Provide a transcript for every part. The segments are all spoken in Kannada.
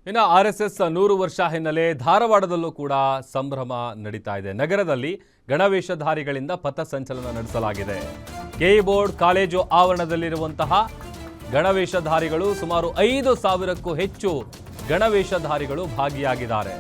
ಇನ್ನು ಆರ್ಎಸ್ಎಸ್ 100 ವರ್ಷ ಹಿನ್ನೆಲೆ ಧಾರವಾಡದಲ್ಲೂ ಕೂಡ ಸಂಭ್ರಮ ನಡೀತಾ ಇದೆ. ನಗರದಲ್ಲಿ ಗಣವೇಷಧಾರಿಗಳಿಂದ ಪಥಸಂಚಲನ ನಡೆಸಲಾಗಿದೆ. ಕೆಇ ಬೋರ್ಡ್ ಕಾಲೇಜು ಆವರಣದಲ್ಲಿರುವಂತಹ ಗಣವೇಷಧಾರಿಗಳು ಸುಮಾರು 5,000ಕ್ಕೂ ಹೆಚ್ಚು ಗಣವೇಷಧಾರಿಗಳು ಭಾಗಿಯಾಗಿದ್ದಾರೆ.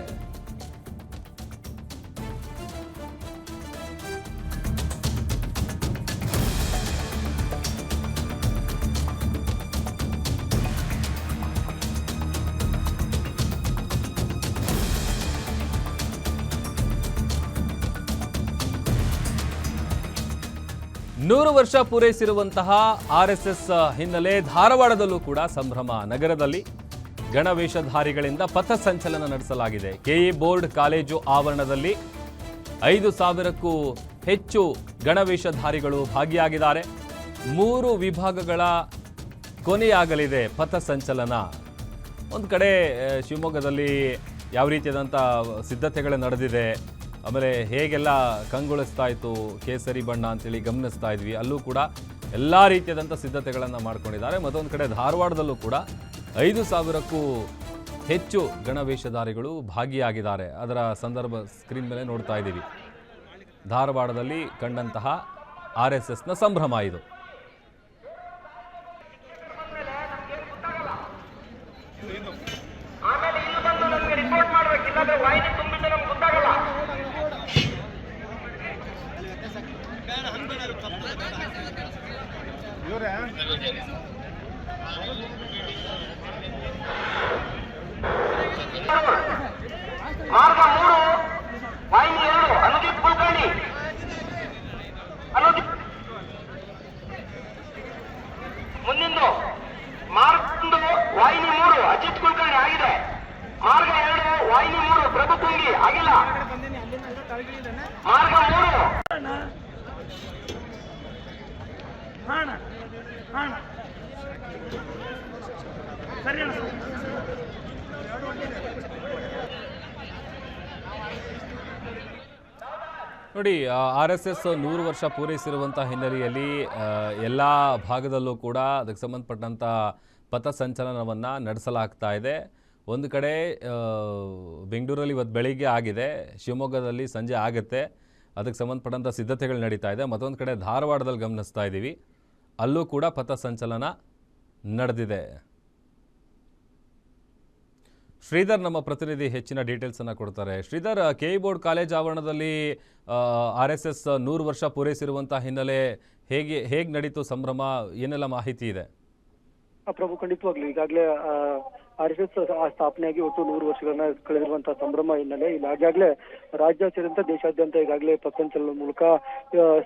ನೂರು ವರ್ಷ ಪೂರೈಸಿರುವಂತಹ ಆರ್ಎಸ್ಎಸ್ ಹಿನ್ನೆಲೆ ಧಾರವಾಡದಲ್ಲೂ ಕೂಡ ಸಂಭ್ರಮ. ನಗರದಲ್ಲಿ ಗಣವೇಷಧಾರಿಗಳಿಂದ ಪಥಸಂಚಲನ ನಡೆಸಲಾಗಿದೆ. ಕೆಇ ಬೋರ್ಡ್ ಕಾಲೇಜು ಆವರಣದಲ್ಲಿ 5,000ಕ್ಕೂ ಹೆಚ್ಚು ಗಣವೇಷಧಾರಿಗಳು ಭಾಗಿಯಾಗಿದ್ದಾರೆ. 3 ವಿಭಾಗಗಳ ಕೊನೆಯಾಗಲಿದೆ ಪಥಸಂಚಲನ. ಒಂದು ಕಡೆ ಶಿವಮೊಗ್ಗದಲ್ಲಿ ಯಾವ ರೀತಿಯಾದಂಥ ಸಿದ್ಧತೆಗಳು ನಡೆದಿದೆ, ಆಮೇಲೆ ಹೇಗೆಲ್ಲ ಕಂಗೊಳಿಸ್ತಾ ಇತ್ತು ಕೇಸರಿ ಬಣ್ಣ ಅಂತೇಳಿ ಗಮನಿಸ್ತಾ ಇದ್ವಿ. ಅಲ್ಲೂ ಕೂಡ ಎಲ್ಲ ರೀತಿಯಾದಂಥ ಸಿದ್ಧತೆಗಳನ್ನು ಮಾಡ್ಕೊಂಡಿದ್ದಾರೆ. ಮತ್ತೊಂದು ಕಡೆ ಧಾರವಾಡದಲ್ಲೂ ಕೂಡ 5,000ಕ್ಕೂ ಹೆಚ್ಚು ಗಣವೇಷಧಾರಿಗಳು ಭಾಗಿಯಾಗಿದ್ದಾರೆ. ಅದರ ಸಂದರ್ಭ ಸ್ಕ್ರೀನ್ ಮೇಲೆ ನೋಡ್ತಾ ಇದ್ದೀವಿ. ಧಾರವಾಡದಲ್ಲಿ ಕಂಡಂತಹ ಆರ್ಎಸ್ಎಸ್ನ ಸಂಭ್ರಮ ಇದು. ಮಾರ್ಗ 3 ವಾಹಿನಿ 2 ಅನುದೀಪ್ ಕುಲಕರ್ಣಿ ಮುಂದಿಂದು ಮಾರ್ಗ 1 ವಾಹಿನಿ 3 ಅಜಿತ್ ಕುಲಕರ್ಣಿ ಆಗಿದೆ. ಮಾರ್ಗ 2 ವಾಹಿನಿ 3 ಪ್ರಭು ತುಂಗಿ ಆಗಿಲ್ಲ. ಮಾರ್ಗ 3 ನೋಡಿ, ಆರ್ಎಸ್ಎಸ್ 100 ವರ್ಷ ಪೂರೈಸಿರುವಂಥ ಹಿನ್ನೆಲೆಯಲ್ಲಿ ಎಲ್ಲ ಭಾಗದಲ್ಲೂ ಕೂಡ ಅದಕ್ಕೆ ಸಂಬಂಧಪಟ್ಟಂಥ ಪಥಸಂಚಲನವನ್ನು ನಡೆಸಲಾಗ್ತಾ ಇದೆ. ಒಂದು ಕಡೆ ಬೆಂಗಳೂರಲ್ಲಿ ಇವತ್ತು ಬೆಳಿಗ್ಗೆ ಆಗಿದೆ, ಶಿವಮೊಗ್ಗದಲ್ಲಿ ಸಂಜೆ ಆಗುತ್ತೆ. ಅದಕ್ಕೆ ಸಂಬಂಧಪಟ್ಟಂಥ ಸಿದ್ಧತೆಗಳು ನಡೀತಾ ಇದೆ. ಮತ್ತೊಂದು ಕಡೆ ಧಾರವಾಡದಲ್ಲಿ ಗಮನಿಸ್ತಾ ಇದ್ದೀವಿ, ಅಲ್ಲೂ ಕೂಡ ಪಥಸಂಚಲನ ನಡೆದಿದೆ. ಶ್ರೀಧರ್ ನಮ್ಮ ಪ್ರತಿನಿಧಿ ಹೆಚ್ಚಿನ ಡೀಟೇಲ್ಸನ್ನು ಕೊಡ್ತಾರೆ. ಶ್ರೀಧರ್, ಕೆಇ ಬೋರ್ಡ್ ಕಾಲೇಜ್ ಆವರಣದಲ್ಲಿ ಆರ್ಎಸ್ಎಸ್ 100 ವರ್ಷ ಪೂರೈಸಿರುವಂಥ ಹಿನ್ನೆಲೆ ಹೇಗೆ ನಡೀತು ಸಂಭ್ರಮ, ಏನೆಲ್ಲ ಮಾಹಿತಿ ಇದೆ? ಪ್ರಭು, ಖಂಡಿತವಾಗ್ಲು ಈಗಾಗಲೇ ಆರ್ಎಸ್ಎಸ್ ಸ್ಥಾಪನೆಯಾಗಿ ಒಟ್ಟು 100 ವರ್ಷಗಳನ್ನ ಕಳೆದಿರುವಂತಹ ಸಂಭ್ರಮ ಹಿನ್ನೆಲೆ ಈಗಾಗಲೇ ರಾಜ್ಯ ಸೇರಿದಂತೆ ದೇಶಾದ್ಯಂತ ಈಗಾಗಲೇ ಪಥಸಂಚಲನದ ಮೂಲಕ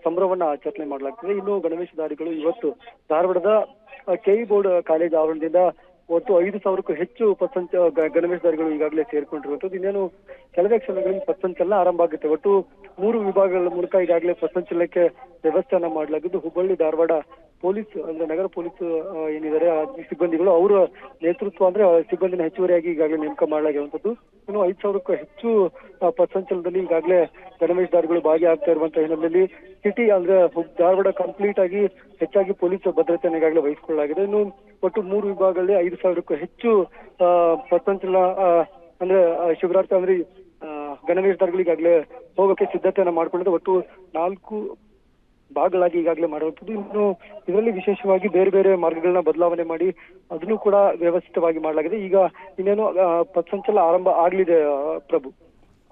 ಸಂಭ್ರಮವನ್ನ ಆಚರಣೆ ಮಾಡಲಾಗ್ತದೆ. ಇನ್ನು ಗಣವೇಷಧಾರಿಗಳು ಇವತ್ತು ಧಾರವಾಡದ ಕೆಇ ಬೋರ್ಡ್ ಕಾಲೇಜ್ ಆವರಣದಿಂದ ಒಟ್ಟು 5,000ಕ್ಕೂ ಹೆಚ್ಚು ಗಣವೇಷಧಾರಿಗಳು ಈಗಾಗಲೇ ಸೇರ್ಕೊಂಡಿರುವಂತದ್ದು. ಇನ್ನೇನು ಕೆಲವೇ ಕ್ಷಣಗಳಲ್ಲಿ ಪಥಸಂಚಲನ ಆರಂಭ ಆಗುತ್ತೆ. ಒಟ್ಟು 3 ವಿಭಾಗಗಳ ಮೂಲಕ ಈಗಾಗಲೇ ಪಥಸಂಚಲನಕ್ಕೆ ವ್ಯವಸ್ಥೆಯನ್ನ ಮಾಡಲಾಗಿದ್ದು, ಹುಬ್ಬಳ್ಳಿ ಧಾರವಾಡ ಪೊಲೀಸ್ ಅಂದ್ರೆ ನಗರ ಪೊಲೀಸ್ ಏನಿದ್ದಾರೆ ಸಿಬ್ಬಂದಿಗಳು ಅವರ ನೇತೃತ್ವ ಅಂದ್ರೆ ಸಿಬ್ಬಂದಿನ ಹೆಚ್ಚುವರಿಯಾಗಿ ಈಗಾಗಲೇ ನೇಮಕ ಮಾಡಲಾಗಿರುವಂತದ್ದು. ಇನ್ನು 5,000ಕ್ಕೂ ಹೆಚ್ಚು ಪಥಸಂಚಲನದಲ್ಲಿ ಈಗಾಗಲೇ ಗಣವೇಷಧಾರಿಗಳು ಭಾಗಿಯಾಗ್ತಾ ಇರುವಂತಹ ಹಿನ್ನೆಲೆಯಲ್ಲಿ ಸಿಟಿ ಅಂದ್ರೆ ಧಾರವಾಡ ಕಂಪ್ಲೀಟ್ ಆಗಿ ಹೆಚ್ಚಾಗಿ ಪೊಲೀಸ್ ಭದ್ರತೆಯನ್ನು ಈಗಾಗಲೇ ವಹಿಸಿಕೊಳ್ಳಲಾಗಿದೆ. ಇನ್ನು ಒಟ್ಟು 3 ವಿಭಾಗಗಳಲ್ಲಿ 5,000ಕ್ಕೂ ಹೆಚ್ಚು ಪಥಸಂಚಲನ ಅಂದ್ರೆ ಶಿಬಿರಾರ್ಥ ಅಂದ್ರೆ ಗಣವೇಷಧಾರಿಗಳು ಈಗಾಗಲೇ ಹೋಗೋಕೆ ಸಿದ್ಧತೆಯನ್ನ ಮಾಡ್ಕೊಂಡಿದ್ದು. ಒಟ್ಟು 4 ಭಾಗಗಳಾಗಿ ಈಗಾಗಲೇ ಮಾಡುವಂಥದ್ದು. ಇನ್ನು ಇದರಲ್ಲಿ ವಿಶೇಷವಾಗಿ ಬೇರೆ ಬೇರೆ ಮಾರ್ಗಗಳನ್ನ ಬದಲಾವಣೆ ಮಾಡಿ ಅದನ್ನು ಕೂಡ ವ್ಯವಸ್ಥಿತವಾಗಿ ಮಾಡಲಾಗಿದೆ. ಈಗ ಇನ್ನೇನು ಪಥಸಂಚಲನ ಆರಂಭ ಆಗ್ಲಿದೆ ಪ್ರಭು.